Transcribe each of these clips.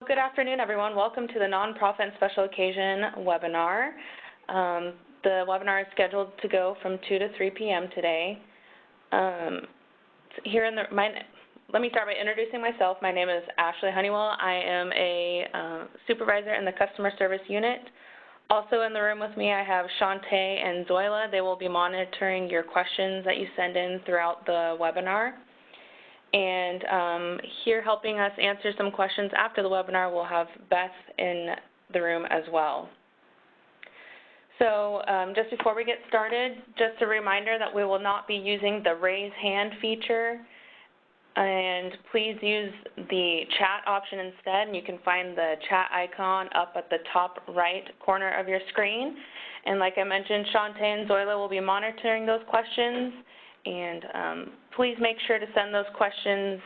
Good afternoon, everyone. Welcome to the Nonprofit and Special Occasion webinar. The webinar is scheduled to go from 2 to 3 p.m. today. Let me start by introducing myself. My name is Ashley Honeywell. I am a supervisor in the customer service unit. Also in the room with me, I have Shantae and Zoila. They will be monitoring your questions that you send in throughout the webinar. And here helping us answer some questions after the webinar, we'll have Beth in the room as well. So just before we get started, just a reminder that we will not be using the raise hand feature, and please use the chat option instead. And you can find the chat icon up at the top right corner of your screen. And like I mentioned, Shantae and Zoila will be monitoring those questions. And please make sure to send those questions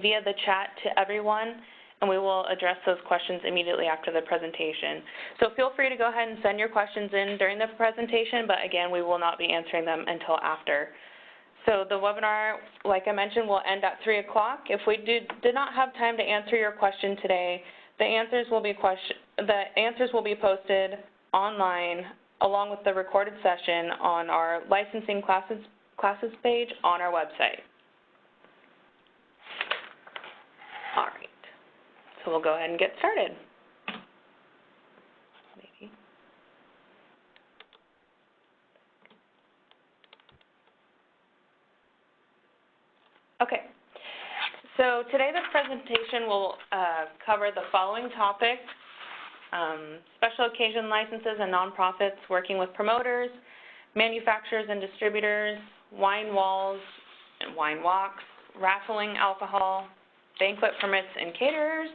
via the chat to everyone, and we will address those questions immediately after the presentation. So feel free to go ahead and send your questions in during the presentation, but again, we will not be answering them until after. So the webinar, like I mentioned, will end at 3 o'clock. If we did not have time to answer your question today, the answers will be posted online along with the recorded session on our licensing classes page on our website. All right, so we'll go ahead and get started. Okay, so today the presentation will cover the following topics: special occasion licenses and nonprofits working with promoters, manufacturers and distributors, wine walls and wine walks, raffling alcohol, banquet permits and caterers,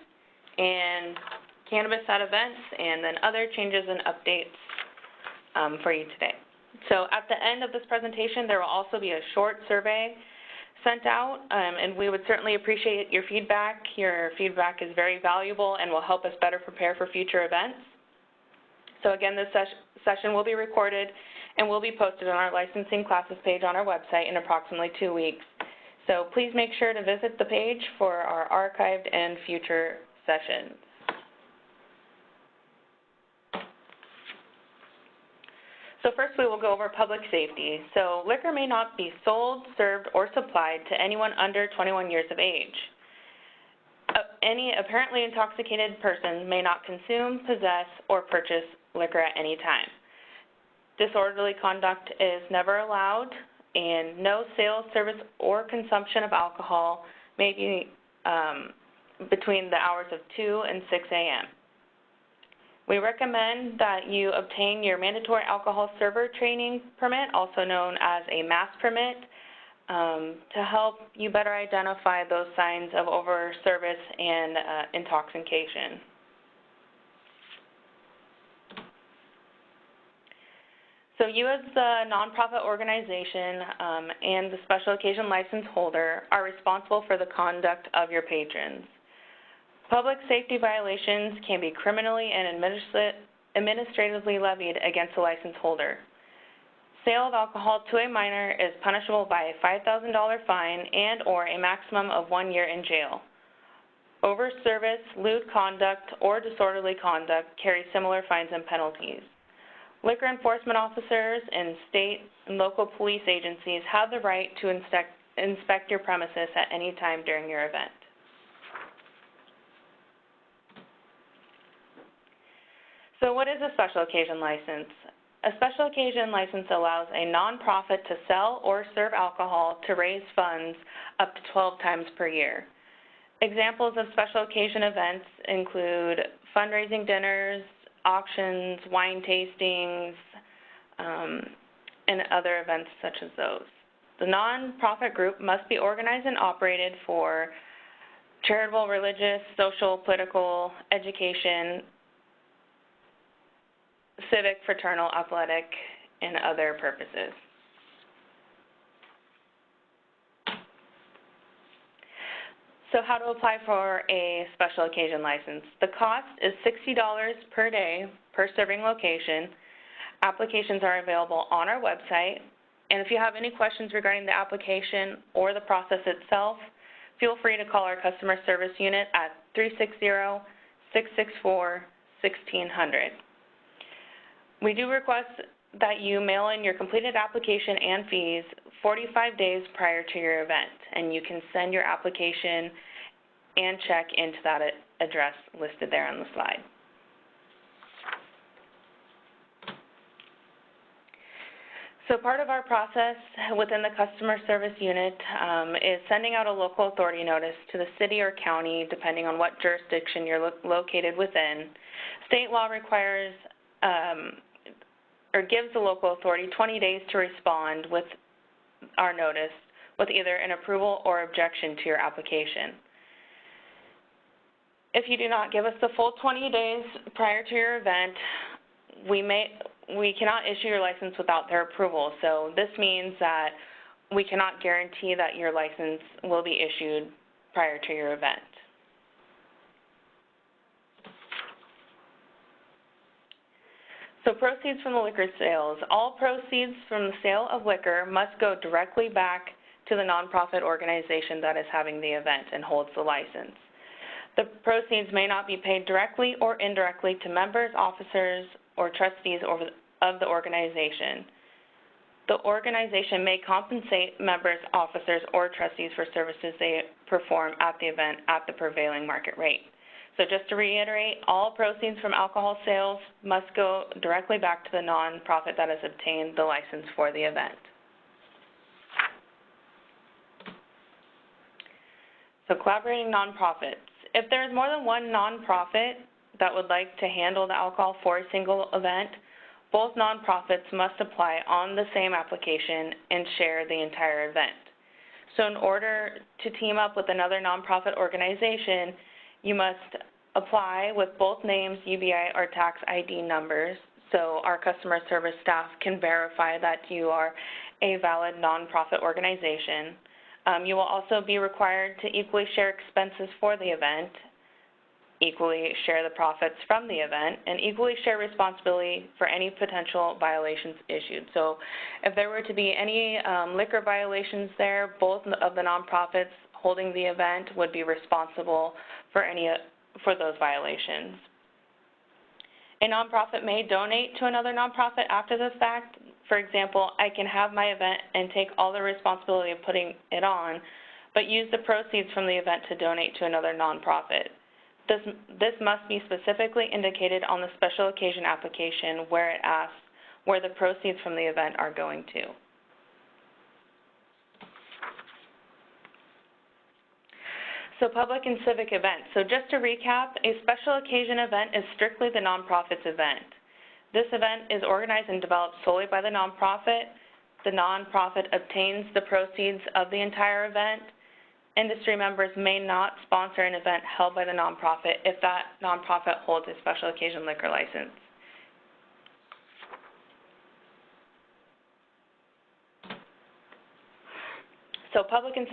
and cannabis at events, and then other changes and updates for you today. So at the end of this presentation, there will also be a short survey sent out, and we would certainly appreciate your feedback. Your feedback is very valuable and will help us better prepare for future events. So again, this session will be recorded and will be posted on our licensing classes page on our website in approximately 2 weeks. So please make sure to visit the page for our archived and future sessions. So first we will go over public safety. So liquor may not be sold, served, or supplied to anyone under 21 years of age. Any apparently intoxicated person may not consume, possess, or purchase liquor at any time. Disorderly conduct is never allowed, and no sale, service, or consumption of alcohol may be between the hours of 2 and 6 a.m. We recommend that you obtain your mandatory alcohol server training permit, also known as a MAS permit, to help you better identify those signs of over-service and intoxication. So you as the nonprofit organization and the special occasion license holder are responsible for the conduct of your patrons. Public safety violations can be criminally and administratively levied against the license holder. Sale of alcohol to a minor is punishable by a $5,000 fine and/or a maximum of 1 year in jail. Over-service, lewd conduct, or disorderly conduct carry similar fines and penalties. Liquor enforcement officers and state and local police agencies have the right to inspect your premises at any time during your event. So what is a special occasion license? A special occasion license allows a nonprofit to sell or serve alcohol to raise funds up to 12 times per year. Examples of special occasion events include fundraising dinners, auctions, wine tastings, and other events such as those. The nonprofit group must be organized and operated for charitable, religious, social, political, education, civic, fraternal, athletic, and other purposes. So how to apply for a special occasion license. The cost is $60 per day per serving location. Applications are available on our website. And if you have any questions regarding the application or the process itself, feel free to call our customer service unit at 664-1600. We do request that you mail in your completed application and fees 45 days prior to your event, and you can send your application and check into that address listed there on the slide. So part of our process within the customer service unit is sending out a local authority notice to the city or county, depending on what jurisdiction you're located within. State law requires or gives the local authority 20 days to respond with our notice with either an approval or objection to your application. If you do not give us the full 20 days prior to your event, we cannot issue your license without their approval. So this means that we cannot guarantee that your license will be issued prior to your event. So proceeds from the liquor sales. All proceeds from the sale of liquor must go directly back to the nonprofit organization that is having the event and holds the license. The proceeds may not be paid directly or indirectly to members, officers, or trustees of the organization. The organization may compensate members, officers, or trustees for services they perform at the event at the prevailing market rate. So just to reiterate, all proceeds from alcohol sales must go directly back to the nonprofit that has obtained the license for the event. So collaborating nonprofits. If there is more than one nonprofit that would like to handle the alcohol for a single event, both nonprofits must apply on the same application and share the entire event. So in order to team up with another nonprofit organization, you must apply with both names, UBI, or tax ID numbers, so our customer service staff can verify that you are a valid nonprofit organization. You will also be required to equally share expenses for the event, equally share the profits from the event, and equally share responsibility for any potential violations issued. So if there were to be any liquor violations there, both of the nonprofits holding the event would be responsible for those violations. A nonprofit may donate to another nonprofit after the fact. For example, I can have my event and take all the responsibility of putting it on, but use the proceeds from the event to donate to another nonprofit. This must be specifically indicated on the special occasion application where it asks where the proceeds from the event are going to. So public and civic events. So just to recap, a special occasion event is strictly the nonprofit's event. This event is organized and developed solely by the nonprofit. The nonprofit obtains the proceeds of the entire event. Industry members may not sponsor an event held by the nonprofit if that nonprofit holds a special occasion liquor license. So public and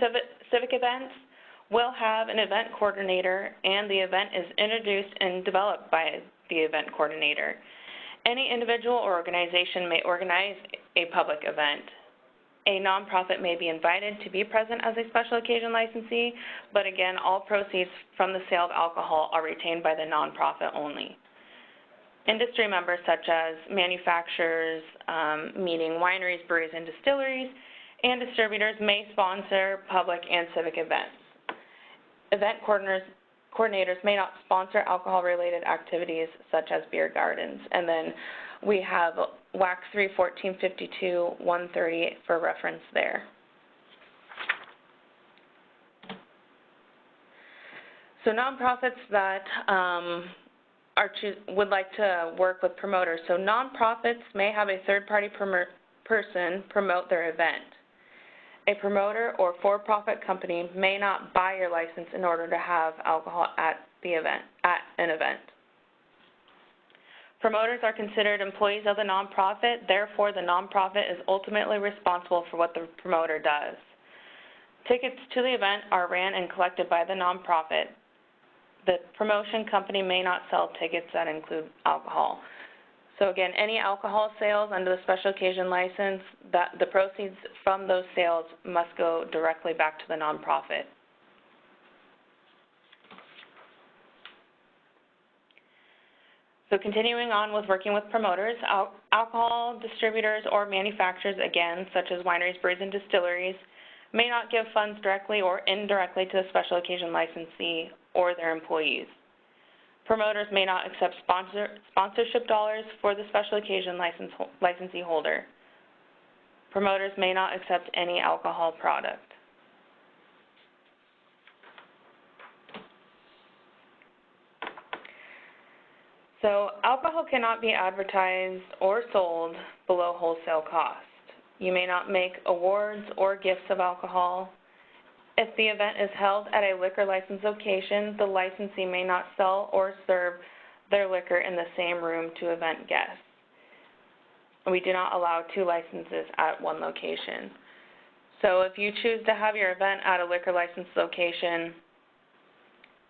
civic events will have an event coordinator, and the event is introduced and developed by the event coordinator. Any individual or organization may organize a public event. A nonprofit may be invited to be present as a special occasion licensee, but again, all proceeds from the sale of alcohol are retained by the nonprofit only. Industry members such as manufacturers, meaning wineries, breweries, and distilleries, and distributors may sponsor public and civic events. Event coordinators may not sponsor alcohol-related activities such as beer gardens. And then we have WAC 3-1452-130 for reference there. So nonprofits that would like to work with promoters. So nonprofits may have a third-party person promote their event. A promoter or for-profit company may not buy your license in order to have alcohol at an event. Promoters are considered employees of the nonprofit, therefore the nonprofit is ultimately responsible for what the promoter does. Tickets to the event are ran and collected by the nonprofit. The promotion company may not sell tickets that include alcohol. So again, any alcohol sales under the special occasion license, the proceeds from those sales must go directly back to the nonprofit. So continuing on with working with promoters, alcohol distributors or manufacturers, again, such as wineries, breweries, and distilleries, may not give funds directly or indirectly to the special occasion licensee or their employees. Promoters may not accept sponsorship dollars for the special occasion licensee holder. Promoters may not accept any alcohol product. So alcohol cannot be advertised or sold below wholesale cost. You may not make awards or gifts of alcohol. If the event is held at a liquor license location, the licensee may not sell or serve their liquor in the same room to event guests. We do not allow 2 licenses at one location. So if you choose to have your event at a liquor license location,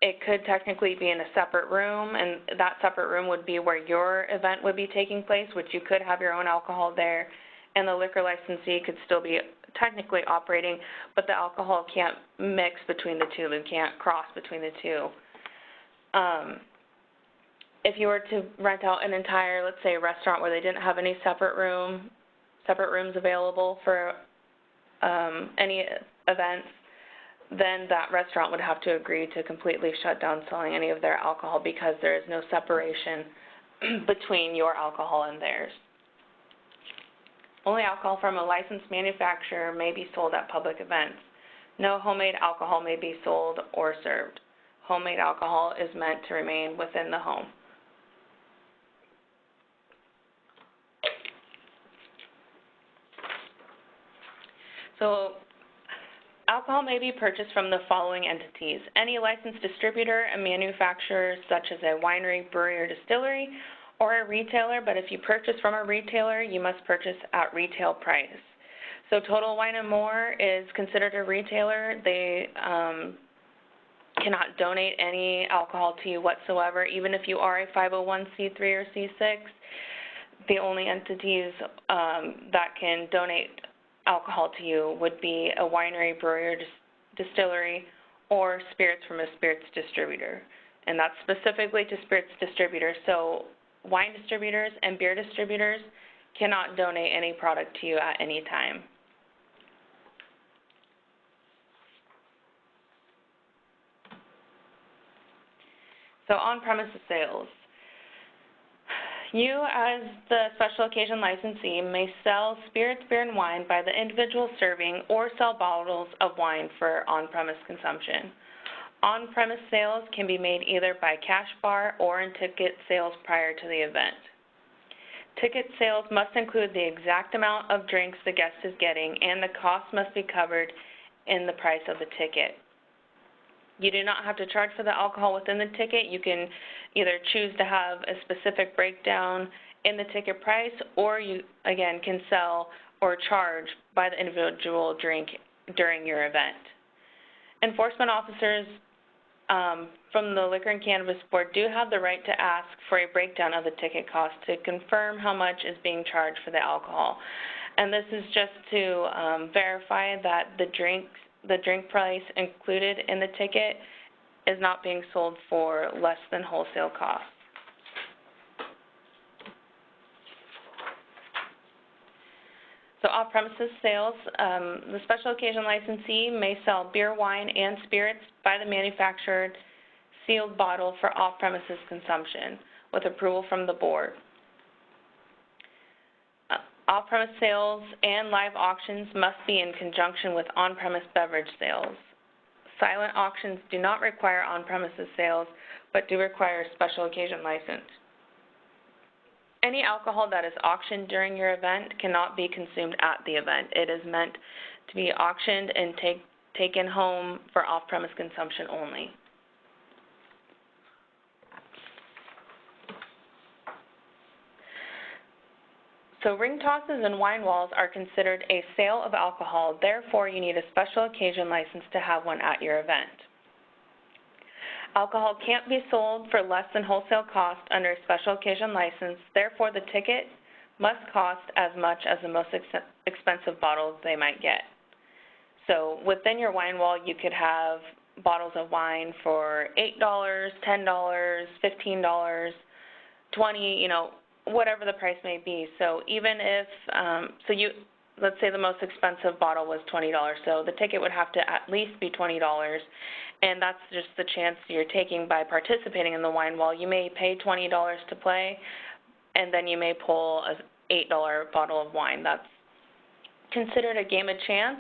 it could technically be in a separate room, and that separate room would be where your event would be taking place, which you could have your own alcohol there, and the liquor licensee could still be technically operating, but the alcohol can't mix between the two. It can't cross between the two. If you were to rent out an entire, let's say, restaurant where they didn't have any separate rooms available for any events, then that restaurant would have to agree to completely shut down selling any of their alcohol because there is no separation between your alcohol and theirs. Only alcohol from a licensed manufacturer may be sold at public events. No homemade alcohol may be sold or served. Homemade alcohol is meant to remain within the home. So, alcohol may be purchased from the following entities: any licensed distributor, a manufacturer such as a winery, brewery, or distillery, or a retailer, but if you purchase from a retailer, you must purchase at retail price. So Total Wine & More is considered a retailer. They cannot donate any alcohol to you whatsoever, even if you are a 501c3 or C6. The only entities that can donate alcohol to you would be a winery, brewery, or distillery, or spirits from a spirits distributor. And that's specifically to spirits distributors. So wine distributors and beer distributors cannot donate any product to you at any time. So on-premises sales. You, as the special occasion licensee, may sell spirits, beer, and wine by the individual serving or sell bottles of wine for on-premise consumption. On-premise sales can be made either by cash bar or in ticket sales prior to the event. Ticket sales must include the exact amount of drinks the guest is getting, and the cost must be covered in the price of the ticket. You do not have to charge for the alcohol within the ticket. You can either choose to have a specific breakdown in the ticket price, or you, again, can sell or charge by the individual drink during your event. Enforcement officers from the Liquor and Cannabis Board do have the right to ask for a breakdown of the ticket cost to confirm how much is being charged for the alcohol. And this is just to verify that the drink price included in the ticket is not being sold for less than wholesale cost. So off-premises sales, the special occasion licensee may sell beer, wine, and spirits by the manufactured sealed bottle for off-premises consumption with approval from the board. Off-premise sales and live auctions must be in conjunction with on-premise beverage sales. Silent auctions do not require on-premises sales, but do require a special occasion license. Any alcohol that is auctioned during your event cannot be consumed at the event. It is meant to be auctioned and taken home for off-premise consumption only. So ring tosses and wine walls are considered a sale of alcohol. Therefore, you need a special occasion license to have one at your event. Alcohol can't be sold for less than wholesale cost under a special occasion license. Therefore, the ticket must cost as much as the most expensive bottles they might get. So within your wine wall, you could have bottles of wine for $8, $10, $15. 20, whatever the price may be. So even if, let's say the most expensive bottle was $20, so the ticket would have to at least be $20, and that's just the chance you're taking by participating in the wine wall. You may pay $20 to play, and then you may pull a $8 bottle of wine. That's considered a game of chance,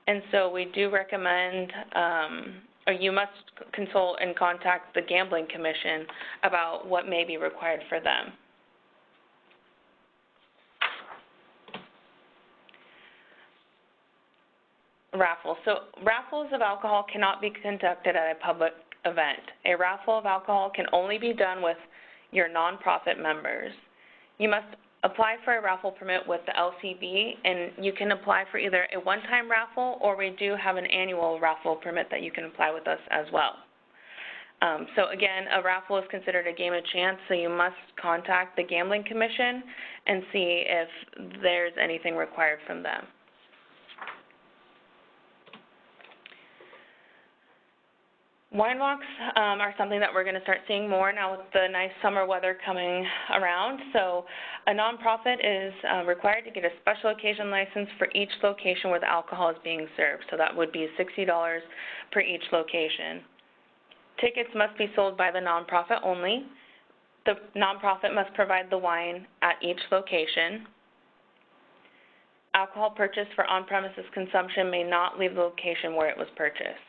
and so we do recommend, or you must consult and contact the Gambling Commission about what may be required for them. Raffle. So raffles of alcohol cannot be conducted at a public event. A raffle of alcohol can only be done with your nonprofit members. You must apply for a raffle permit with the LCB, and you can apply for either a one-time raffle, or we do have an annual raffle permit that you can apply with us as well. So again, a raffle is considered a game of chance, so you must contact the Gambling Commission and see if there's anything required from them. Wine walks are something that we're going to start seeing more now with the nice summer weather coming around. So a nonprofit is required to get a special occasion license for each location where the alcohol is being served. So that would be $60 per each location. Tickets must be sold by the nonprofit only. The nonprofit must provide the wine at each location. Alcohol purchased for on-premises consumption may not leave the location where it was purchased.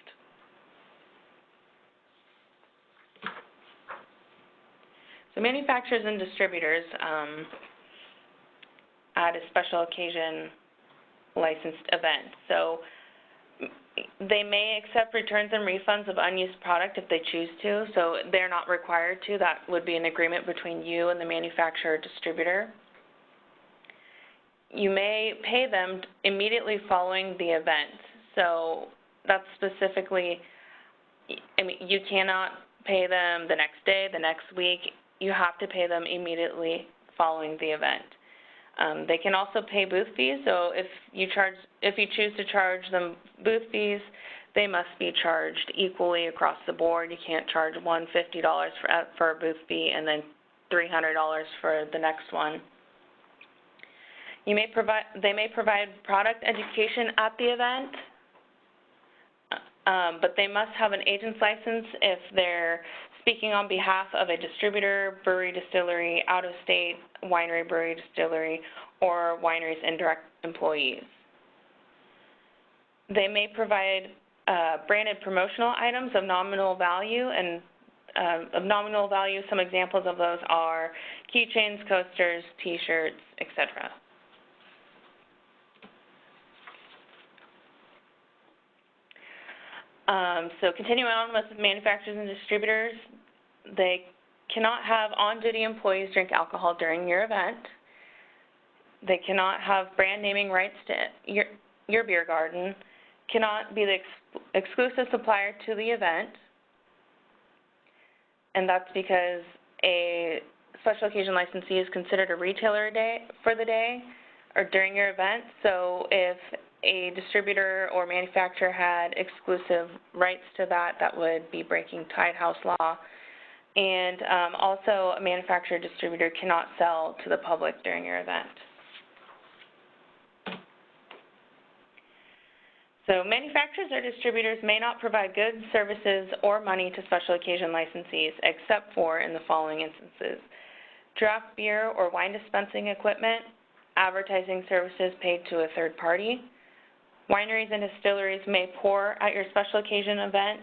So manufacturers and distributors at a special occasion licensed event. So they may accept returns and refunds of unused product if they choose to. So they're not required to. That would be an agreement between you and the manufacturer or distributor. You may pay them immediately following the event. So that's specifically, you cannot pay them the next day, the next week. You have to pay them immediately following the event. They can also pay booth fees. So if you choose to charge them booth fees, they must be charged equally across the board. You can't charge one $50 for a booth fee and then $300 for the next one. They may provide product education at the event, but they must have an agent's license if they're speaking on behalf of a distributor, brewery, distillery, out-of-state winery, brewery, distillery, or winery's indirect employees. They may provide branded promotional items of nominal value, and some examples of those are keychains, coasters, T-shirts, etc. So continuing on with manufacturers and distributors, they cannot have on-duty employees drink alcohol during your event. They cannot have brand naming rights to your beer garden, cannot be the exclusive supplier to the event, and that's because a special occasion licensee is considered a retailer for the day or during your event. So if a distributor or manufacturer had exclusive rights to that, that would be breaking Tide House law. And also a manufacturer or distributor cannot sell to the public during your event. So manufacturers or distributors may not provide goods, services, or money to special occasion licensees except for in the following instances: draft beer or wine dispensing equipment, advertising services paid to a third party. Wineries and distilleries may pour at your special occasion event,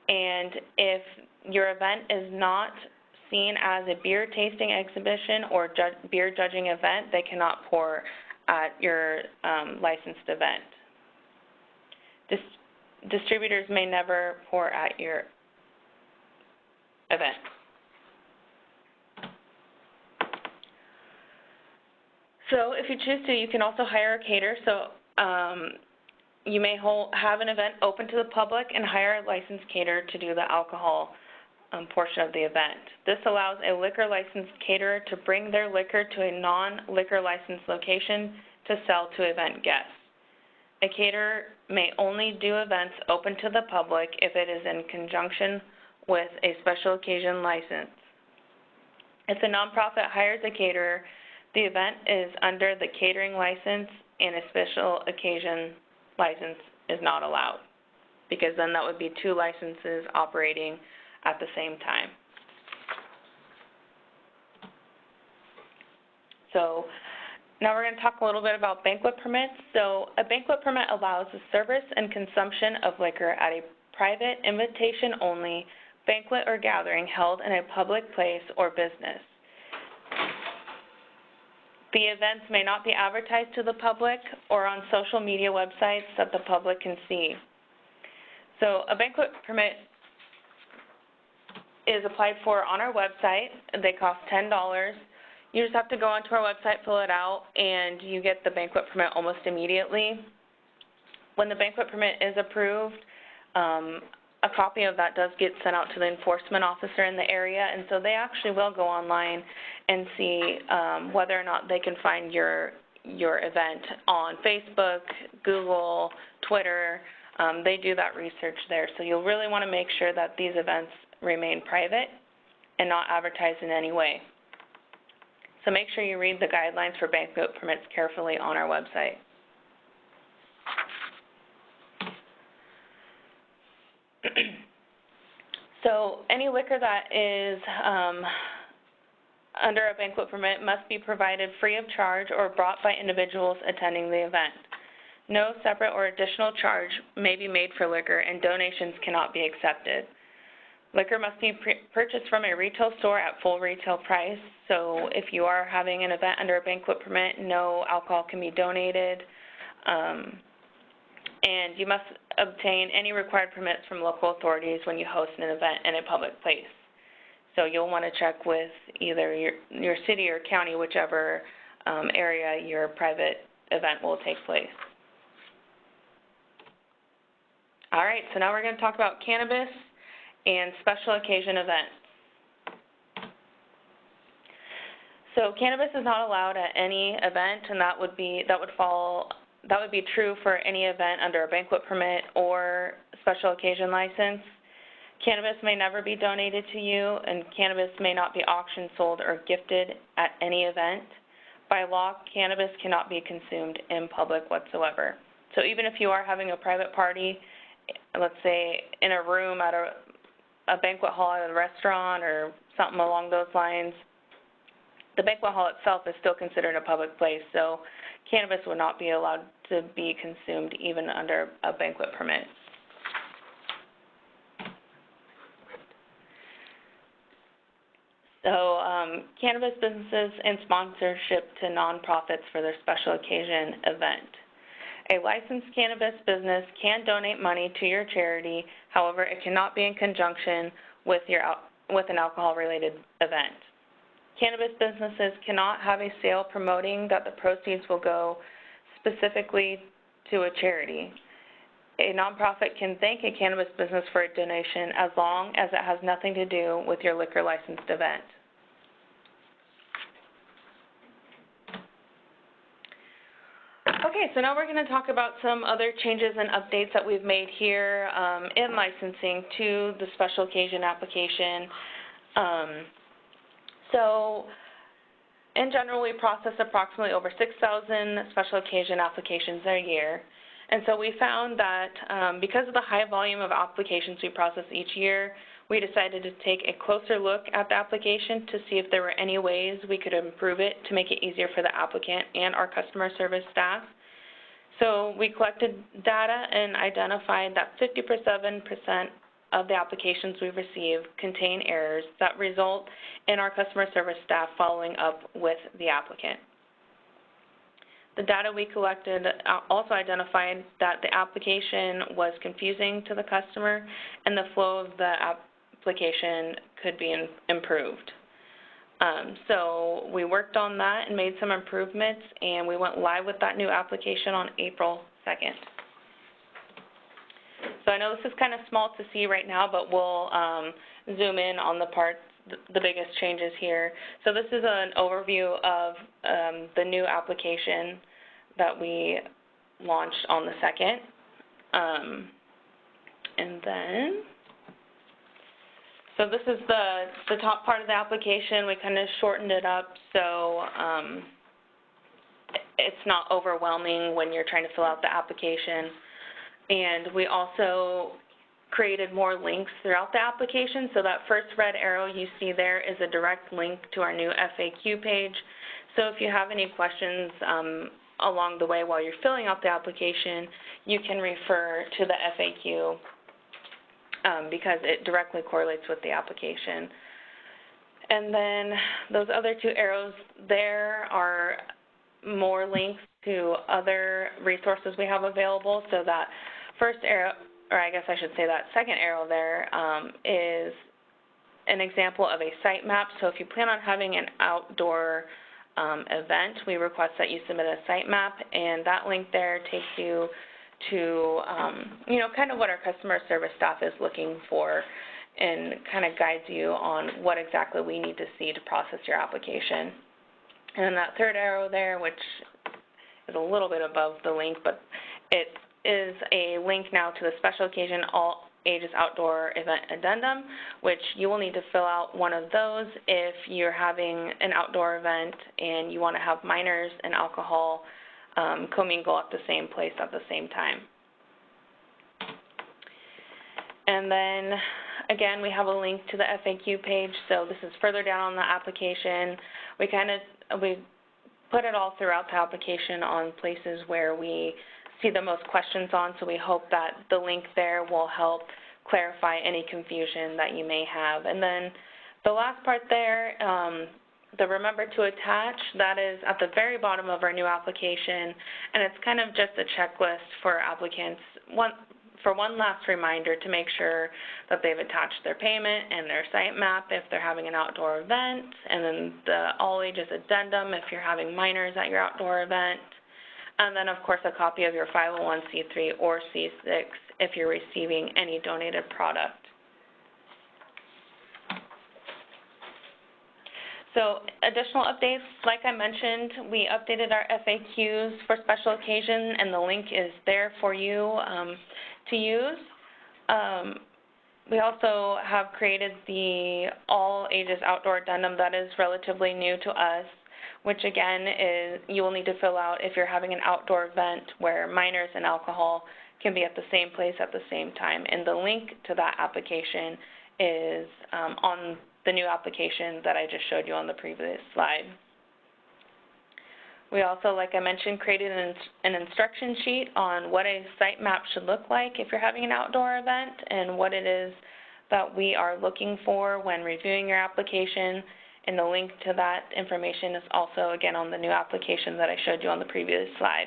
and if your event is not seen as a beer tasting exhibition or beer judging event, they cannot pour at your licensed event. Distributors may never pour at your event. So if you choose to, you can also hire a caterer. So you may have an event open to the public and hire a licensed caterer to do the alcohol portion of the event. This allows a liquor licensed caterer to bring their liquor to a non-liquor licensed location to sell to event guests. A caterer may only do events open to the public if it is in conjunction with a special occasion license. If the nonprofit hires a caterer, the event is under the catering license and a special occasion license is not allowed, because then that would be 2 licenses operating at the same time. So now we're going to talk a little bit about banquet permits. So a banquet permit allows the service and consumption of liquor at a private, invitation-only banquet or gathering held in a public place or business. The events may not be advertised to the public or on social media websites that the public can see. So a banquet permit is applied for on our website. They cost $10. You just have to go onto our website, fill it out, and you get the banquet permit almost immediately. When the banquet permit is approved, a copy of that does get sent out to the enforcement officer in the area, and so they actually will go online and see whether or not they can find your event on Facebook, Google, Twitter. They do that research there, so you'll really want to make sure that these events remain private and not advertised in any way. So make sure you read the guidelines for banquet permits carefully on our website. So any liquor that is under a banquet permit must be provided free of charge or brought by individuals attending the event. No separate or additional charge may be made for liquor, and donations cannot be accepted. Liquor must be purchased from a retail store at full retail price. So if you are having an event under a banquet permit, no alcohol can be donated. And you must obtain any required permits from local authorities when you host an event in a public place. So you'll want to check with either your city or county, whichever area your private event will take place. All right, so now we're going to talk about cannabis and special occasion events. So cannabis is not allowed at any event, and that would be true for any event under a banquet permit or special occasion license. Cannabis may never be donated to you, and cannabis may not be auctioned, sold, or gifted at any event. By law, cannabis cannot be consumed in public whatsoever. So even if you are having a private party, let's say in a room at a banquet hall at a restaurant or something along those lines, the banquet hall itself is still considered a public place, so cannabis would not be allowed to be consumed even under a banquet permit. So cannabis businesses and sponsorship to nonprofits for their special occasion event. A licensed cannabis business can donate money to your charity. However, it cannot be in conjunction with an alcohol-related event. Cannabis businesses cannot have a sale promoting that the proceeds will go specifically to a charity. A nonprofit can thank a cannabis business for a donation as long as it has nothing to do with your liquor licensed event. Okay, so now we're going to talk about some other changes and updates that we've made here in licensing to the special occasion application. So in general, we process approximately over 6,000 special occasion applications a year. And so we found that because of the high volume of applications we process each year, we decided to take a closer look at the application to see if there were any ways we could improve it to make it easier for the applicant and our customer service staff. So we collected data and identified that 57% of the applications we receive contain errors that result in our customer service staff following up with the applicant. The data we collected also identified that the application was confusing to the customer and the flow of the application could be improved. So we worked on that and made some improvements, and we went live with that new application on April 2nd. So I know this is kind of small to see right now, but we'll zoom in on the parts, the biggest changes here. So this is an overview of the new application that we launched on the 2nd. And then So this is the top part of the application. We kind of shortened it up so it's not overwhelming when you're trying to fill out the application. And we also created more links throughout the application. So that first red arrow you see there is a direct link to our new FAQ page. So if you have any questions along the way while you're filling out the application, you can refer to the FAQ because it directly correlates with the application. And then those other two arrows there are more links to other resources we have available. So that first arrow, or I guess I should say that second arrow there, is an example of a site map. So if you plan on having an outdoor event, we request that you submit a site map, and that link there takes you to, kind of what our customer service staff is looking for and kind of guides you on what exactly we need to see to process your application. And then that third arrow there, which is a little bit above the link, but it is a link now to the special occasion all ages outdoor event addendum, which you will need to fill out one of those if you're having an outdoor event and you want to have minors and alcohol commingle at the same place at the same time. And then again, we have a link to the FAQ page. So this is further down on the application. We put it all throughout the application on places where we see the most questions on, so we hope that the link there will help clarify any confusion that you may have. And then the last part there, the remember to attach, that is at the very bottom of our new application, and it's kind of just a checklist for applicants, for one last reminder to make sure that they've attached their payment and their site map if they're having an outdoor event, and then the all ages addendum if you're having minors at your outdoor event, and then of course a copy of your 501c3 or C6 if you're receiving any donated product. So additional updates, like I mentioned, we updated our FAQs for special occasion, and the link is there for you to use. We also have created the all ages outdoor addendum that is relatively new to us, which again is you will need to fill out if you're having an outdoor event where minors and alcohol can be at the same place at the same time. And the link to that application is on the new application that I just showed you on the previous slide. We also, like I mentioned, created an instruction sheet on what a site map should look like if you're having an outdoor event and what it is that we are looking for when reviewing your application. And the link to that information is also, again, on the new application that I showed you on the previous slide.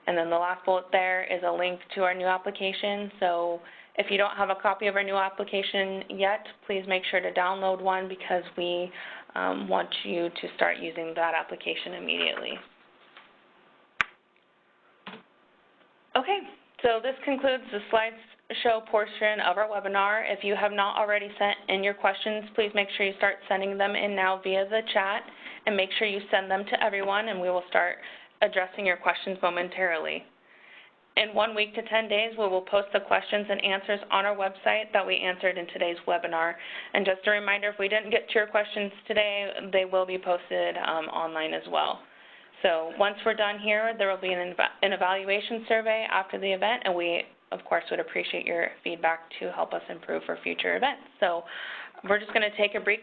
And then the last bullet there is a link to our new application. So if you don't have a copy of our new application yet, please make sure to download one because we want you to start using that application immediately. Okay, so this concludes the slideshow portion of our webinar. If you have not already sent in your questions, please make sure you start sending them in now via the chat, and make sure you send them to everyone, and we will start addressing your questions momentarily. In 1 week to 10 days, we will post the questions and answers on our website that we answered in today's webinar. And just a reminder, if we didn't get to your questions today, they will be posted online as well. So once we're done here, there will be an evaluation survey after the event, and we, of course, would appreciate your feedback to help us improve for future events. So we're just going to take a brief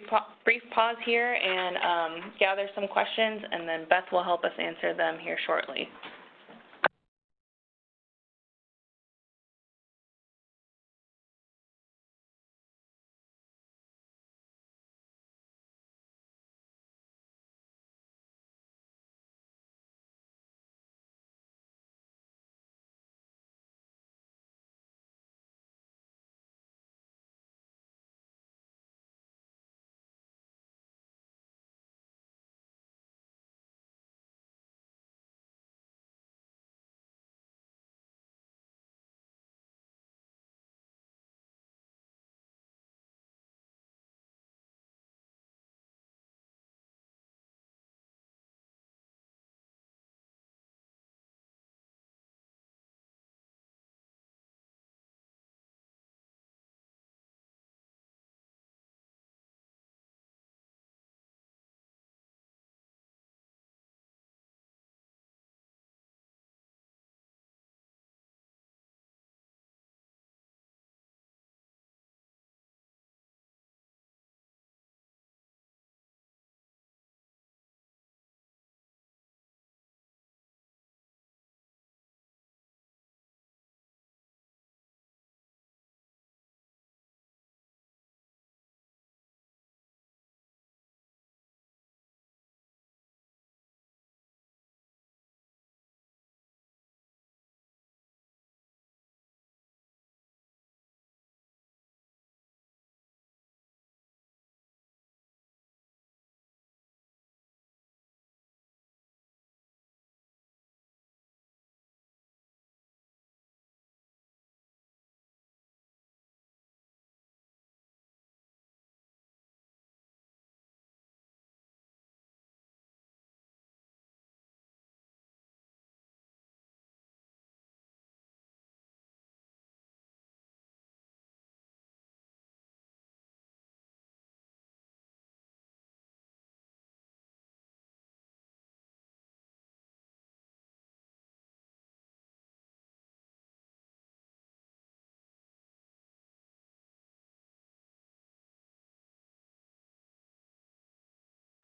pause here and gather some questions, and then Beth will help us answer them here shortly.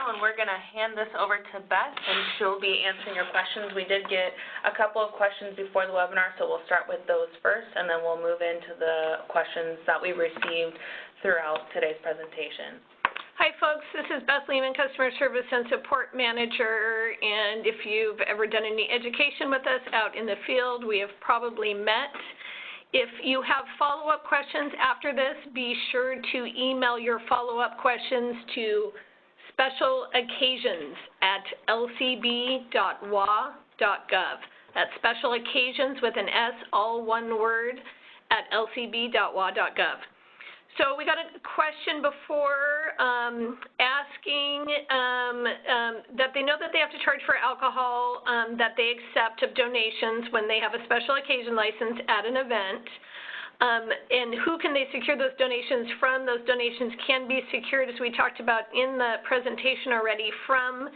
And we're going to hand this over to Beth, and she'll be answering your questions. We did get a couple of questions before the webinar, so we'll start with those first, and then we'll move into the questions that we received throughout today's presentation. Hi folks, this is Beth Lehman, Customer Service and Support Manager, and if you've ever done any education with us out in the field, we have probably met. If you have follow-up questions after this, be sure to email your follow-up questions to specialoccasions@lcb.wa.gov. That's special occasions with an S, all one word, at lcb.wa.gov. So we got a question before asking that they know that they have to charge for alcohol that they accept of donations when they have a special occasion license at an event. And who can they secure those donations from? Those donations can be secured, as we talked about in the presentation already, from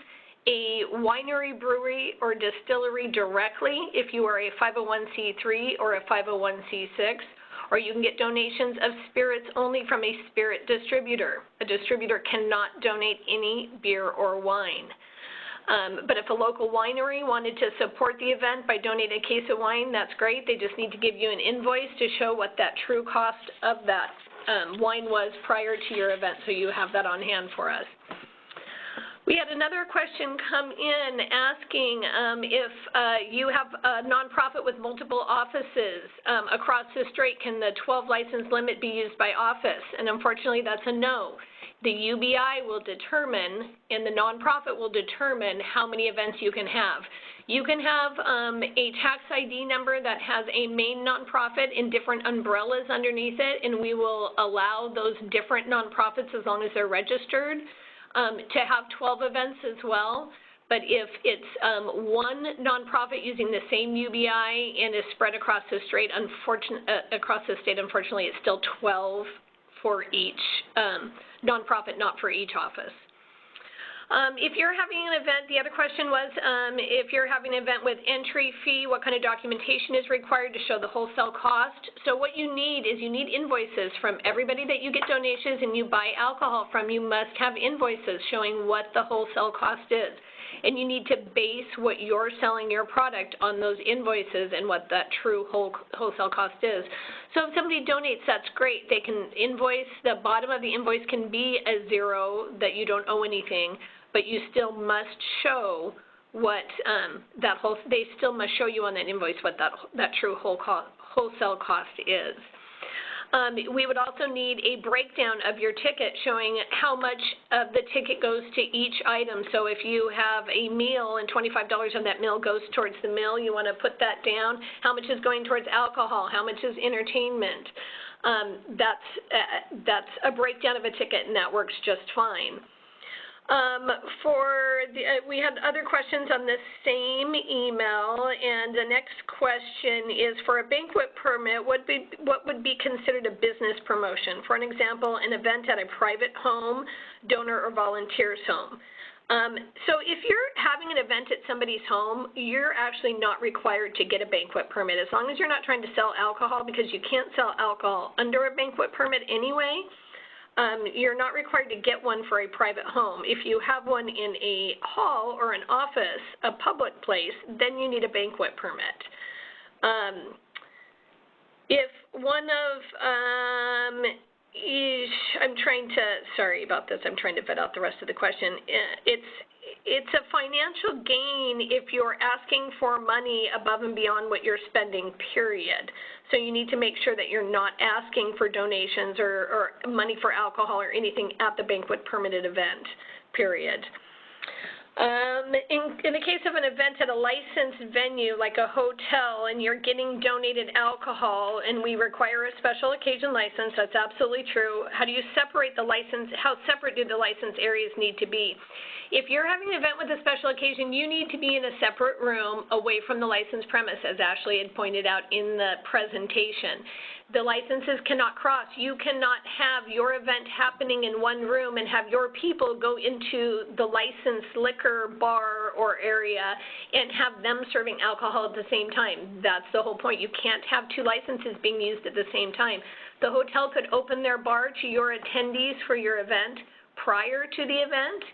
a winery, brewery, or distillery directly if you are a 501c3 or a 501c6, or you can get donations of spirits only from a spirit distributor. A distributor cannot donate any beer or wine. But if a local winery wanted to support the event by donating a case of wine, that's great. They just need to give you an invoice to show what that true cost of that wine was prior to your event, so you have that on hand for us. We had another question come in asking if you have a nonprofit with multiple offices across the state, can the 12 license limit be used by office? And unfortunately, that's a no. The UBI will determine, and the nonprofit will determine how many events you can have. You can have a tax ID number that has a main nonprofit and different umbrellas underneath it, and we will allow those different nonprofits, as long as they're registered, to have 12 events as well. But if it's one nonprofit using the same UBI and is spread across the state, unfortunately, it's still 12 for each nonprofit, not for each office. If you're having an event, the other question was if you're having an event with entry fee, what kind of documentation is required to show the wholesale cost? So what you need is you need invoices from everybody that you get donations and you buy alcohol from. You must have invoices showing what the wholesale cost is. And you need to base what you're selling your product on those invoices and what that true wholesale cost is. So if somebody donates, that's great. They can invoice, the bottom of the invoice can be a zero, that you don't owe anything, but you still must show what they still must show you on that invoice what that true wholesale cost is. We would also need a breakdown of your ticket showing how much of the ticket goes to each item. So if you have a meal and $25 of that meal goes towards the meal, you want to put that down. How much is going towards alcohol? How much is entertainment? That's a breakdown of a ticket, and that works just fine. We had other questions on this same email, and the next question is, for a banquet permit, what would be considered a business promotion? For an example, an event at a private home, donor, or volunteer's home. So if you're having an event at somebody's home, you're actually not required to get a banquet permit, as long as you're not trying to sell alcohol, because you can't sell alcohol under a banquet permit anyway. You're not required to get one for a private home. If you have one in a hall or an office, a public place, then you need a banquet permit. If one of, sorry about this, I'm trying to vet out the rest of the question. It's a financial gain if you're asking for money above and beyond what you're spending, period. So you need to make sure that you're not asking for donations or money for alcohol or anything at the banquet permitted event, period. In the case of an event at a licensed venue like a hotel and you're getting donated alcohol and we require a special occasion license, that's absolutely true. How do you separate the license? How separate do the license areas need to be? If you're having an event with a special occasion, you need to be in a separate room away from the licensed premise, as Ashley had pointed out in the presentation. The licenses cannot cross. You cannot have your event happening in one room and have your people go into the licensed liquor bar or area and have them serving alcohol at the same time. That's the whole point. You can't have two licenses being used at the same time. The hotel could open their bar to your attendees for your event prior to the event,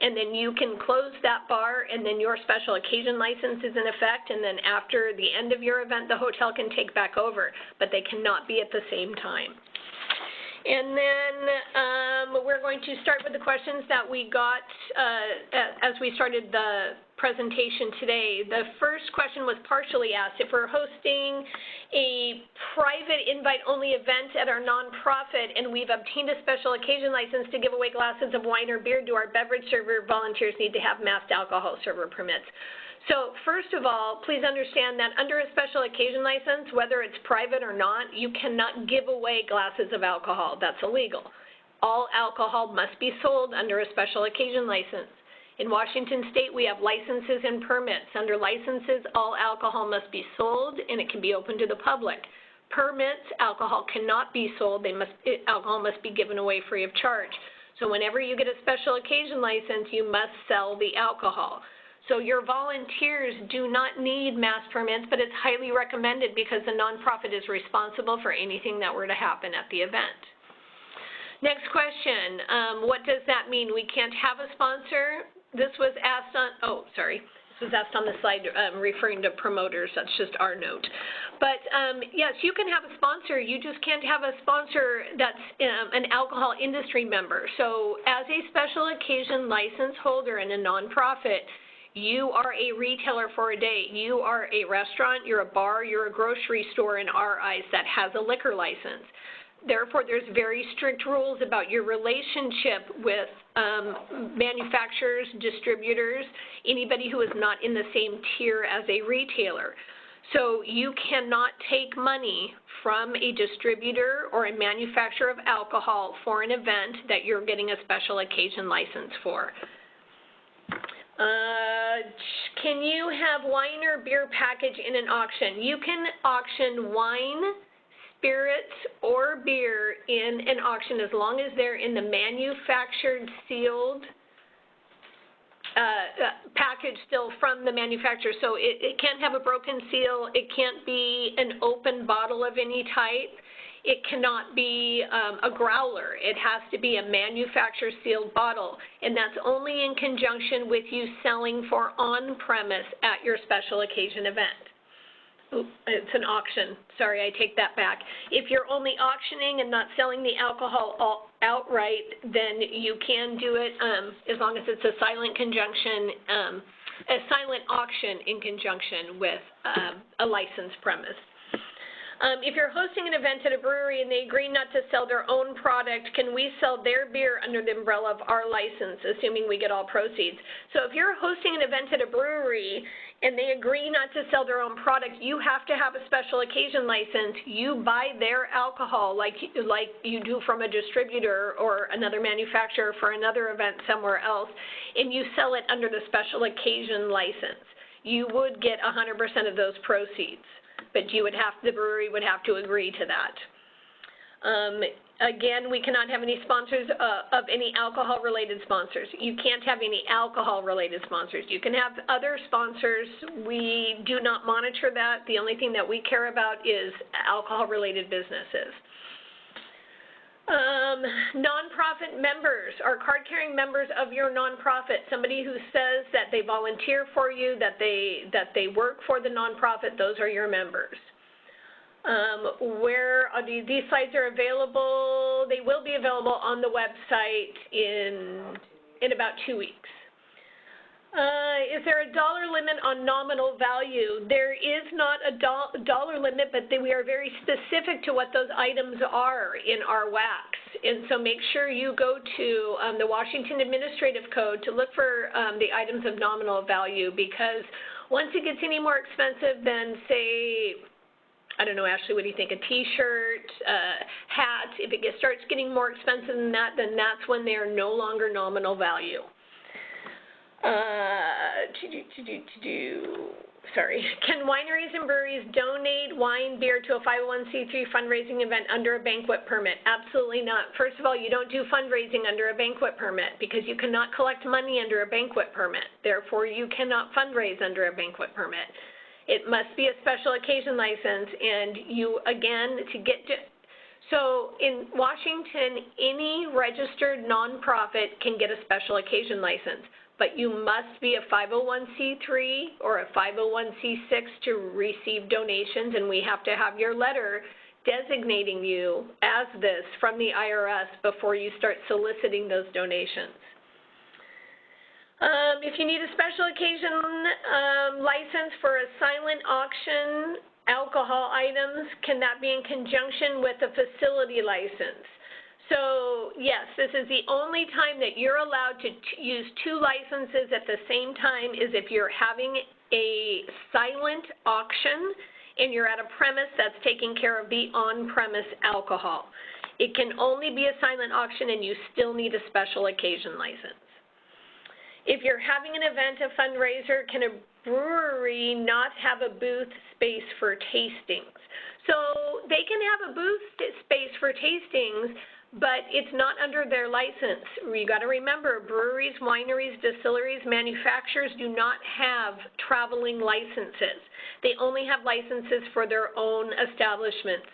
and then you can close that bar, and then your special occasion license is in effect, and then after the end of your event, the hotel can take back over, but they cannot be at the same time. And then we're going to start with the questions that we got as we started the presentation today. The first question was partially asked. If we're hosting a private invite-only event at our nonprofit and we've obtained a special occasion license to give away glasses of wine or beer, do our beverage server volunteers need to have masked alcohol server permits? So first of all, please understand that under a special occasion license, whether it's private or not, you cannot give away glasses of alcohol. That's illegal. All alcohol must be sold under a special occasion license. In Washington State, we have licenses and permits. Under licenses, all alcohol must be sold and it can be open to the public. Permits, alcohol cannot be sold. Alcohol must be given away free of charge. So whenever you get a special occasion license, you must sell the alcohol. So your volunteers do not need mask permits, but it's highly recommended because the nonprofit is responsible for anything that were to happen at the event. Next question, what does that mean? We can't have a sponsor? This was asked on, this was asked on the slide referring to promoters. That's just our note. But yes, you can have a sponsor. You just can't have a sponsor that's an alcohol industry member. So as a special occasion license holder in a nonprofit, you are a retailer for a day. You are a restaurant, you're a bar, you're a grocery store in our eyes that has a liquor license. Therefore, there's very strict rules about your relationship with manufacturers, distributors, anybody who is not in the same tier as a retailer. So you cannot take money from a distributor or a manufacturer of alcohol for an event that you're getting a special occasion license for. Can you have wine or beer package in an auction? You can auction wine, spirits, or beer in an auction as long as they're in the manufactured, sealed package still from the manufacturer. So it can't have a broken seal. It can't be an open bottle of any type. It cannot be a growler. It has to be a manufacturer sealed bottle, and that's only in conjunction with you selling for on-premise at your special occasion event. Ooh, it's an auction. Sorry, I take that back. If you're only auctioning and not selling the alcohol outright, then you can do it as long as it's a silent conjunction, a silent auction in conjunction with a licensed premise. If you're hosting an event at a brewery and they agree not to sell their own product, can we sell their beer under the umbrella of our license, assuming we get all proceeds? So if you're hosting an event at a brewery and they agree not to sell their own product, you have to have a special occasion license. You buy their alcohol like you do from a distributor or another manufacturer for another event somewhere else, and you sell it under the special occasion license. You would get 100% of those proceeds, but the brewery would have to agree to that. Again, we cannot have any sponsors of any alcohol-related sponsors. You can't have any alcohol-related sponsors. You can have other sponsors. We do not monitor that. The only thing that we care about is alcohol-related businesses. Nonprofit members are card-carrying members of your nonprofit. Somebody who says that they volunteer for you, that they work for the nonprofit, those are your members. Where are these slides are available? They will be available on the website in about 2 weeks. Is there a dollar limit on nominal value? There is not a dollar limit, but we are very specific to what those items are in our WACs. And so make sure you go to the Washington Administrative Code to look for the items of nominal value, because once it gets any more expensive than, say, I don't know, Ashley, what do you think, a T-shirt, hat, if it starts getting more expensive than that, then that's when they are no longer nominal value. Sorry. Can wineries and breweries donate wine, beer to a 501c3 fundraising event under a banquet permit? Absolutely not. First of all, you don't do fundraising under a banquet permit because you cannot collect money under a banquet permit. Therefore, you cannot fundraise under a banquet permit. It must be a special occasion license, and you, again, So in Washington, any registered nonprofit can get a special occasion license, but you must be a 501c3 or a 501c6 to receive donations, and we have to have your letter designating you as this from the IRS before you start soliciting those donations. If you need a special occasion license for a silent auction, alcohol items, can that be in conjunction with a facility license? So yes, this is the only time that you're allowed to use two licenses at the same time is if you're having a silent auction and you're at a premise that's taking care of the on-premise alcohol. It can only be a silent auction and you still need a special occasion license. If you're having an event, a fundraiser, can a brewery not have a booth space for tastings? So they can have a booth space for tastings, but it's not under their license. You got to remember, breweries, wineries, distilleries, manufacturers do not have traveling licenses. They only have licenses for their own establishments.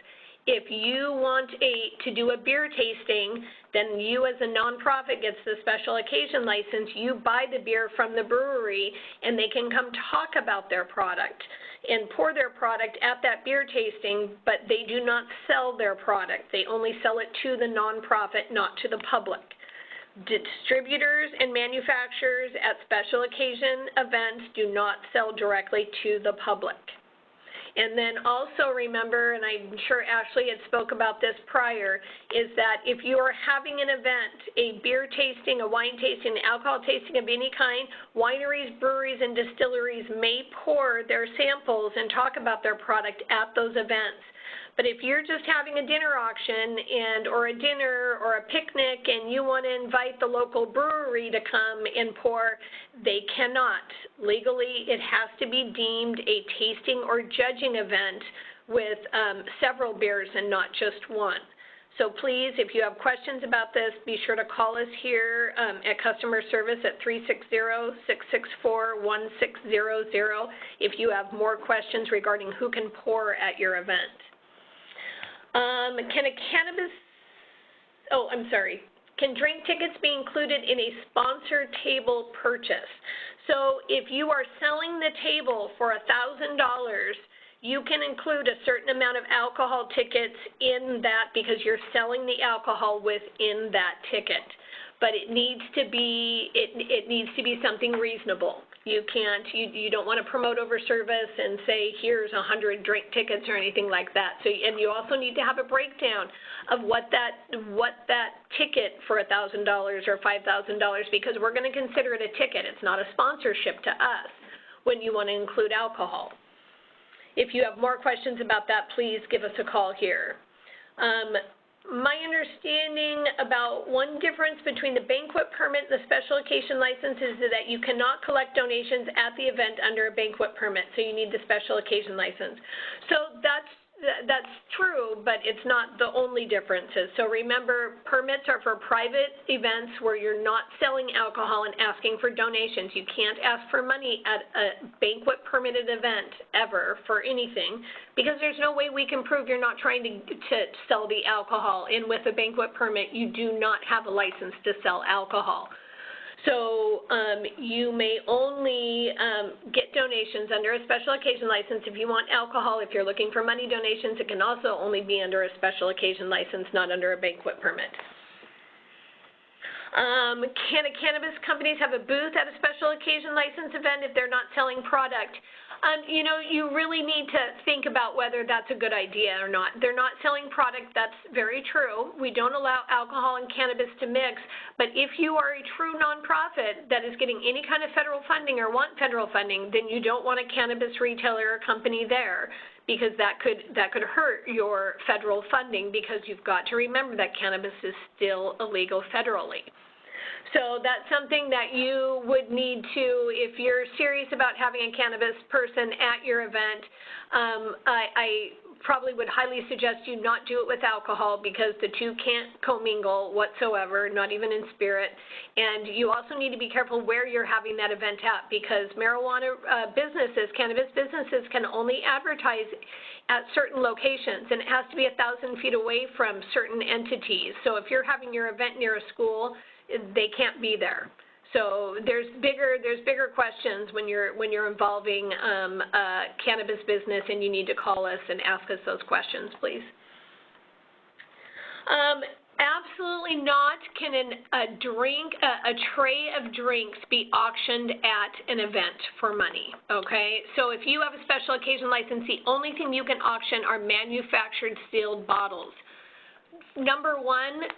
If you want to do a beer tasting, then you as a nonprofit gets the special occasion license. You buy the beer from the brewery, and they can come talk about their product and pour their product at that beer tasting, but they do not sell their product. They only sell it to the nonprofit, not to the public. Distributors and manufacturers at special occasion events do not sell directly to the public. And then also remember, and I'm sure Ashley had spoke about this prior, is that if you are having an event, a beer tasting, a wine tasting, an alcohol tasting of any kind, wineries, breweries, and distilleries may pour their samples and talk about their product at those events. But if you're just having a dinner auction or a dinner or a picnic and you want to invite the local brewery to come and pour, they cannot. Legally, it has to be deemed a tasting or judging event with several beers and not just one. So please, if you have questions about this, be sure to call us here at customer service at 360-664-1600 if you have more questions regarding who can pour at your event. Can drink tickets be included in a sponsored table purchase? So if you are selling the table for $1,000, you can include a certain amount of alcohol tickets in that because you're selling the alcohol within that ticket. But it needs to be something reasonable. You don't want to promote over service and say, here's 100 drink tickets or anything like that. So, and you also need to have a breakdown of what that ticket for $1,000 or $5,000, because we're going to consider it a ticket. It's not a sponsorship to us when you want to include alcohol. If you have more questions about that, please give us a call here. My understanding about one difference between the banquet permit and the special occasion license is that you cannot collect donations at the event under a banquet permit, so you need the special occasion license. So that's true, but it's not the only differences. So remember, permits are for private events where you're not selling alcohol and asking for donations. You can't ask for money at a banquet permitted event ever for anything, because there's no way we can prove you're not trying to sell the alcohol. And with a banquet permit, you do not have a license to sell alcohol. So you may only get donations under a special occasion license if you want alcohol. If you're looking for money donations, it can also only be under a special occasion license, not under a banquet permit. Can cannabis companies have a booth at a special occasion license event if they're not selling product? You know, you really need to think about whether that's a good idea or not. They're not selling product, that's very true. We don't allow alcohol and cannabis to mix, but if you are a true nonprofit that is getting any kind of federal funding or want federal funding, then you don't want a cannabis retailer or company there, because that could hurt your federal funding, because you've got to remember that cannabis is still illegal federally. So that's something that you would need to, if you're serious about having a cannabis person at your event, I probably would highly suggest you not do it with alcohol, because the two can't commingle whatsoever, not even in spirit. And you also need to be careful where you're having that event at, because marijuana businesses, cannabis businesses, can only advertise at certain locations, and it has to be 1,000 feet away from certain entities. So if you're having your event near a school, they can't be there. So there's bigger questions when you're involving a cannabis business, and you need to call us and ask us those questions, please. Absolutely not can a tray of drinks be auctioned at an event for money, okay? So if you have a special occasion license, the only thing you can auction are manufactured sealed bottles. Number one,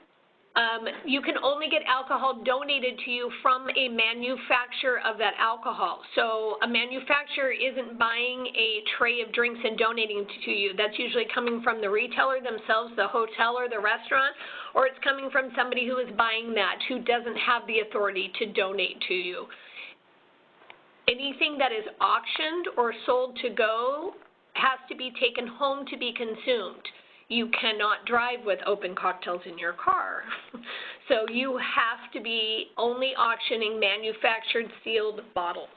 you can only get alcohol donated to you from a manufacturer of that alcohol. So a manufacturer isn't buying a tray of drinks and donating to you. That's usually coming from the retailer themselves, the hotel or the restaurant, or it's coming from somebody who is buying that, who doesn't have the authority to donate to you. Anything that is auctioned or sold to go has to be taken home to be consumed. You cannot drive with open cocktails in your car. So you have to be only auctioning manufactured sealed bottles.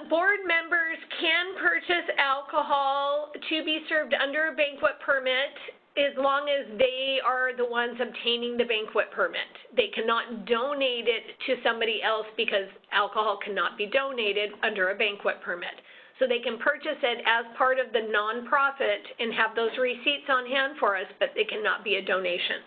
Board members can purchase alcohol to be served under a banquet permit as long as they are the ones obtaining the banquet permit. They cannot donate it to somebody else because alcohol cannot be donated under a banquet permit. So they can purchase it as part of the nonprofit and have those receipts on hand for us, but it cannot be a donation.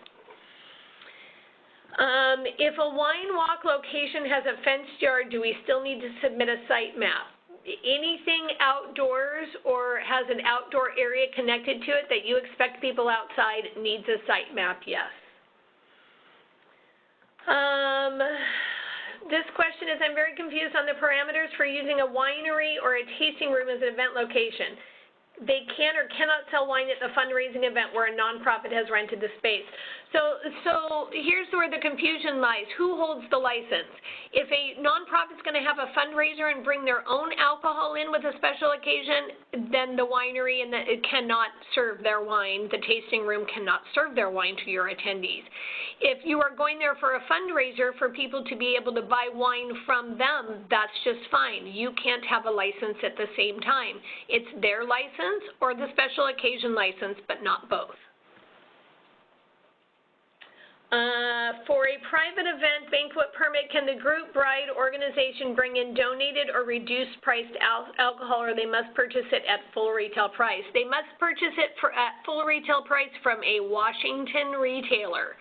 If a wine walk location has a fenced yard, do we still need to submit a site map? Anything outdoors or has an outdoor area connected to it that you expect people outside needs a site map, yes. This question is, I'm very confused on the parameters for using a winery or a tasting room as an event location. They can or cannot sell wine at the fundraising event where a nonprofit has rented the space. So here's where the confusion lies. Who holds the license? If a nonprofit's going to have a fundraiser and bring their own alcohol in with a special occasion, then the winery it cannot serve their wine. The tasting room cannot serve their wine to your attendees. If you are going there for a fundraiser for people to be able to buy wine from them, that's just fine. You can't have a license at the same time. It's their license or the special occasion license, but not both. For a private event banquet permit, can the group bride organization bring in donated or reduced priced alcohol, or they must purchase it at full retail price? They must purchase it at full retail price from a Washington retailer.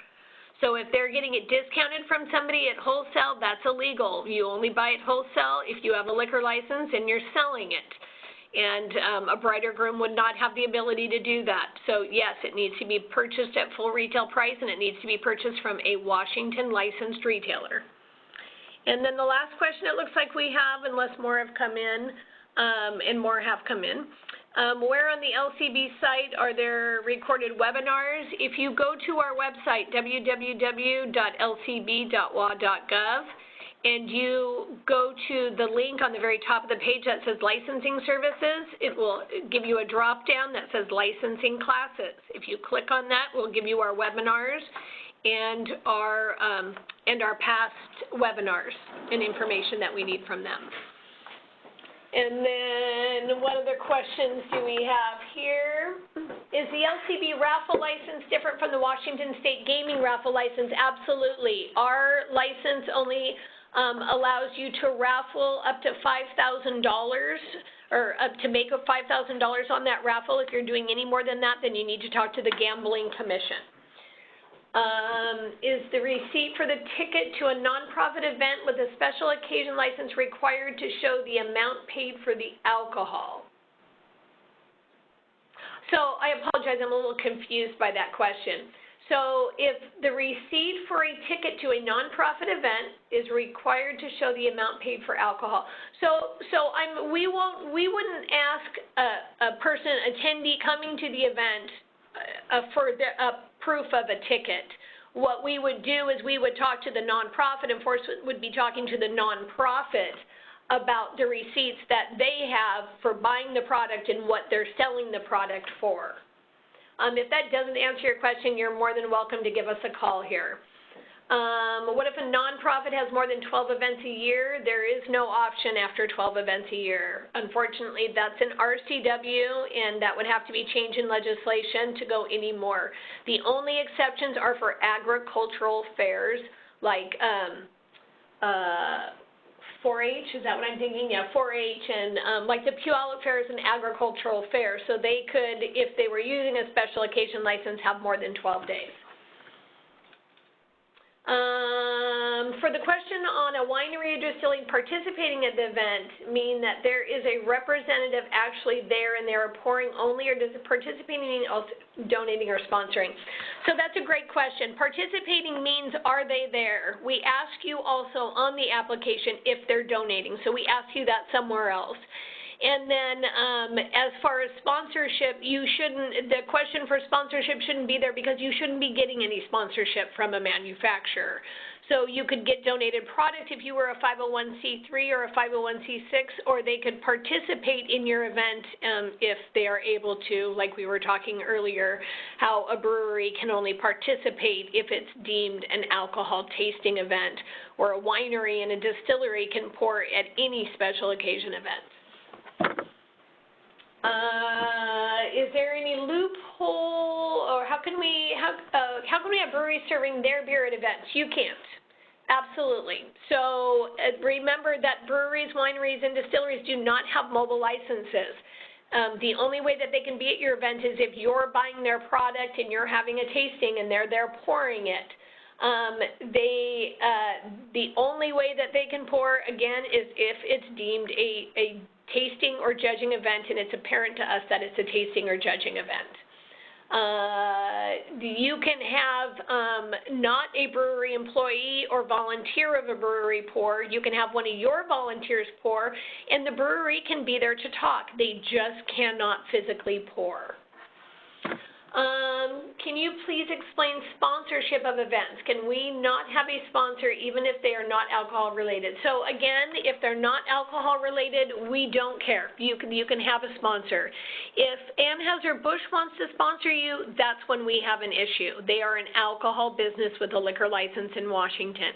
So if they're getting it discounted from somebody at wholesale, that's illegal. You only buy it wholesale if you have a liquor license and you're selling it. And a bride or groom would not have the ability to do that. So yes, it needs to be purchased at full retail price, and it needs to be purchased from a Washington licensed retailer. And then the last question it looks like we have, unless more have come in, and more have come in, where on the LCB site are there recorded webinars? If you go to our website, www.lcb.wa.gov, and you go to the link on the very top of the page that says licensing services, it will give you a drop down that says licensing classes. If you click on that, we'll give you our webinars and our past webinars and information that we need from them. And then what other questions do we have here? Is the LCB raffle license different from the Washington State Gaming raffle license? Absolutely. Our license only allows you to raffle up to $5,000 or up to make $5,000 on that raffle. If you're doing any more than that, then you need to talk to the Gambling Commission. Is the receipt for the ticket to a nonprofit event with a special occasion license required to show the amount paid for the alcohol? So I apologize, I'm a little confused by that question. So if the receipt for a ticket to a nonprofit event is required to show the amount paid for alcohol, we wouldn't ask a attendee coming to the event for a proof of a ticket. What we would do is we would talk to the nonprofit. Enforcement would be talking to the nonprofit about the receipts that they have for buying the product and what they're selling the product for. If that doesn't answer your question, you're more than welcome to give us a call here. What if a nonprofit has more than 12 events a year? There is no option after 12 events a year. Unfortunately, that's an RCW, and that would have to be changed in legislation to go any more. The only exceptions are for agricultural fairs, like 4-H, is that what I'm thinking? Yeah, 4-H, and like the Puyallup Fair is an agricultural fair, so they could, if they were using a special occasion license, have more than 12 days. For the question on a winery or distillery participating at the event, mean that there is a representative actually there and they are pouring only, or does it participating mean also donating or sponsoring? So that's a great question. Participating means, are they there? We ask you also on the application if they're donating, so we ask you that somewhere else. And then as far as sponsorship, the question for sponsorship shouldn't be there because you shouldn't be getting any sponsorship from a manufacturer. So you could get donated product if you were a 501c3 or a 501c6, or they could participate in your event if they are able to, like we were talking earlier, how a brewery can only participate if it's deemed an alcohol tasting event, or a winery and a distillery can pour at any special occasion event. Is there any loophole, or how can we have breweries serving their beer at events? You can't. Absolutely. So remember that breweries, wineries, and distilleries do not have mobile licenses. The only way that they can be at your event is if you're buying their product and you're having a tasting and they're there pouring it. The only way that they can pour, again, is if it's deemed a tasting or judging event and it's apparent to us that it's a tasting or judging event. You can have not a brewery employee or volunteer of a brewery pour. You can have one of your volunteers pour, and the brewery can be there to talk. They just cannot physically pour. Can you please explain sponsorship of events? Can we not have a sponsor even if they are not alcohol related? So again, if they're not alcohol related, we don't care. You can have a sponsor. If Anheuser-Busch wants to sponsor you, that's when we have an issue. They are an alcohol business with a liquor license in Washington,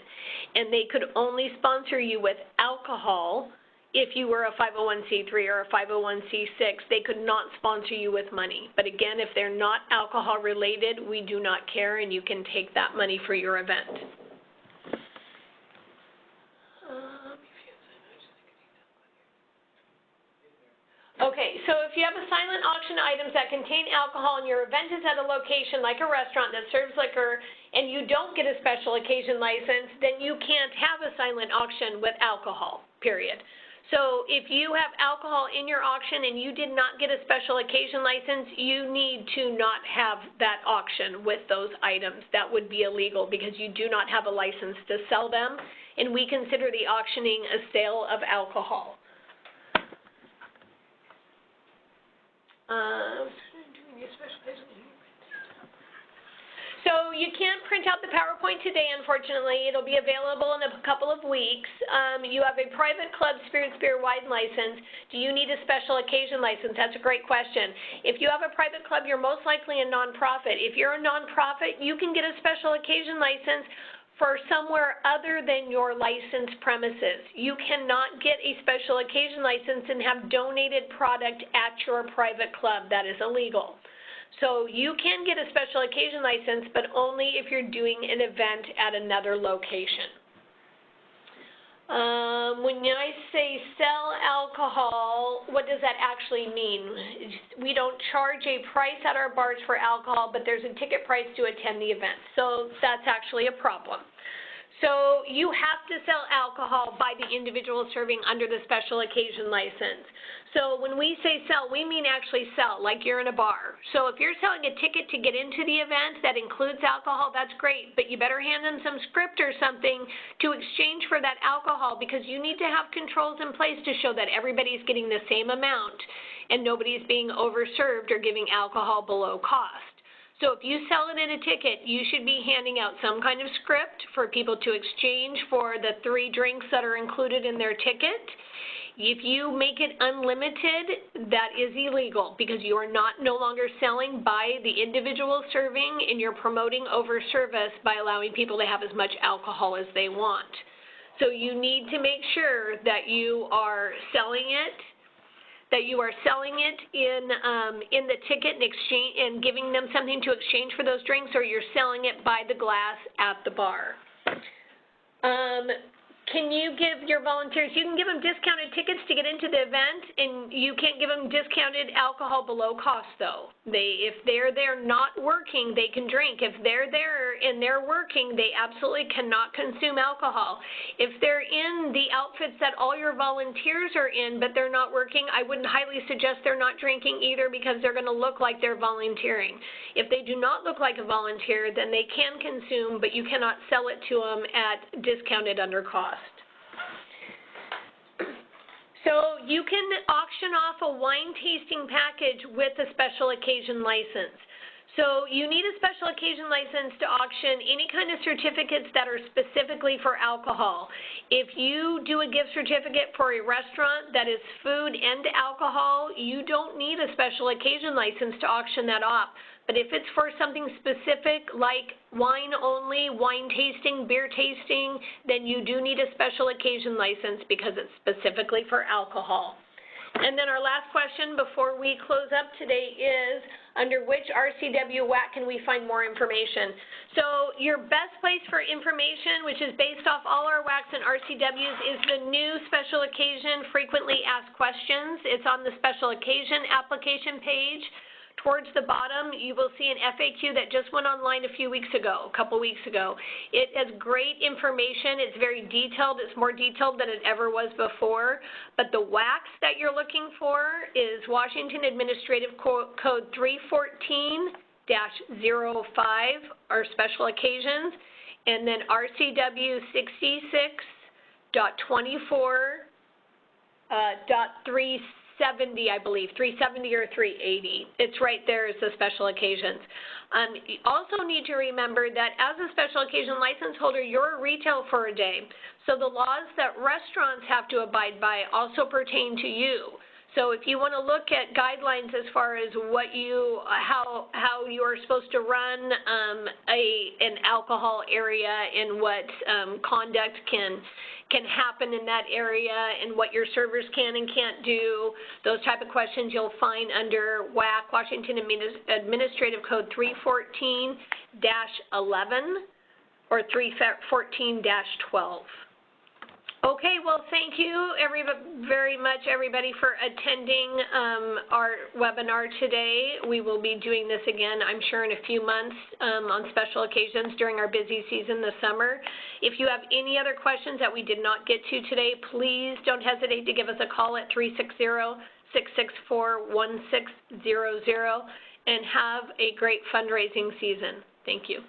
and they could only sponsor you with alcohol. If you were a 501c3 or a 501c6, they could not sponsor you with money. But again, if they're not alcohol related, we do not care, and you can take that money for your event. Okay, so if you have a silent auction items that contain alcohol and your event is at a location like a restaurant that serves liquor and you don't get a special occasion license, then you can't have a silent auction with alcohol, period. So if you have alcohol in your auction and you did not get a special occasion license, you need to not have that auction with those items. That would be illegal because you do not have a license to sell them, and we consider the auctioning a sale of alcohol. So you can't print out the PowerPoint today, unfortunately. It'll be available in a couple of weeks. You have a private club spirits beer wine license. Do you need a special occasion license? That's a great question. If you have a private club, you're most likely a nonprofit. If you're a nonprofit, you can get a special occasion license for somewhere other than your licensed premises. You cannot get a special occasion license and have donated product at your private club. That is illegal. So you can get a special occasion license, but only if you're doing an event at another location. When I say sell alcohol, what does that actually mean? We don't charge a price at our bars for alcohol, but there's a ticket price to attend the event. So that's actually a problem. So you have to sell alcohol by the individual serving under the special occasion license. So when we say sell, we mean actually sell, like you're in a bar. So if you're selling a ticket to get into the event that includes alcohol, that's great, but you better hand them some script or something to exchange for that alcohol, because you need to have controls in place to show that everybody's getting the same amount and nobody's being overserved or giving alcohol below cost. So if you sell it in a ticket, you should be handing out some kind of script for people to exchange for the 3 drinks that are included in their ticket. If you make it unlimited, that is illegal because you are no longer selling by the individual serving, and you're promoting over service by allowing people to have as much alcohol as they want. So you need to make sure that you are selling it, in the ticket and exchange and giving them something to exchange for those drinks, or you're selling it by the glass at the bar. Can you give your volunteers, you can give them discounted tickets to get into the event, and you can't give them discounted alcohol below cost, though. If they're there not working, they can drink. If they're there and they're working, they absolutely cannot consume alcohol. If they're in the outfits that all your volunteers are in, but they're not working, I wouldn't highly suggest they're not drinking either, because they're going to look like they're volunteering. If they do not look like a volunteer, then they can consume, but you cannot sell it to them at discounted under cost. So you can auction off a wine tasting package with a special occasion license. So you need a special occasion license to auction any kind of certificates that are specifically for alcohol. If you do a gift certificate for a restaurant that is food and alcohol, you don't need a special occasion license to auction that off. But if it's for something specific like wine only, wine tasting, beer tasting, then you do need a special occasion license because it's specifically for alcohol. And then our last question before we close up today is, under which RCW WAC can we find more information? So your best place for information, which is based off all our WACs and RCWs, is the new special occasion frequently asked questions. It's on the special occasion application page. Towards the bottom, you will see an FAQ that just went online a couple weeks ago. It has great information. It's very detailed. It's more detailed than it ever was before. But the WACs that you're looking for is Washington Administrative Code 314-05, our special occasions, and then RCW 66.24.370, I believe, 370 or 380. It's right there as the special occasions. You also need to remember that as a special occasion license holder, you're retail for a day. So the laws that restaurants have to abide by also pertain to you. So if you want to look at guidelines as far as what how you are supposed to run an alcohol area and what conduct can happen in that area and what your servers can and can't do, those type of questions you'll find under WAC, Washington Administrative Code 314-11 or 314-12. Okay, well, thank you very much, everybody, for attending our webinar today. We will be doing this again, I'm sure, in a few months on special occasions during our busy season this summer. If you have any other questions that we did not get to today, please don't hesitate to give us a call at 360-664-1600, and have a great fundraising season. Thank you.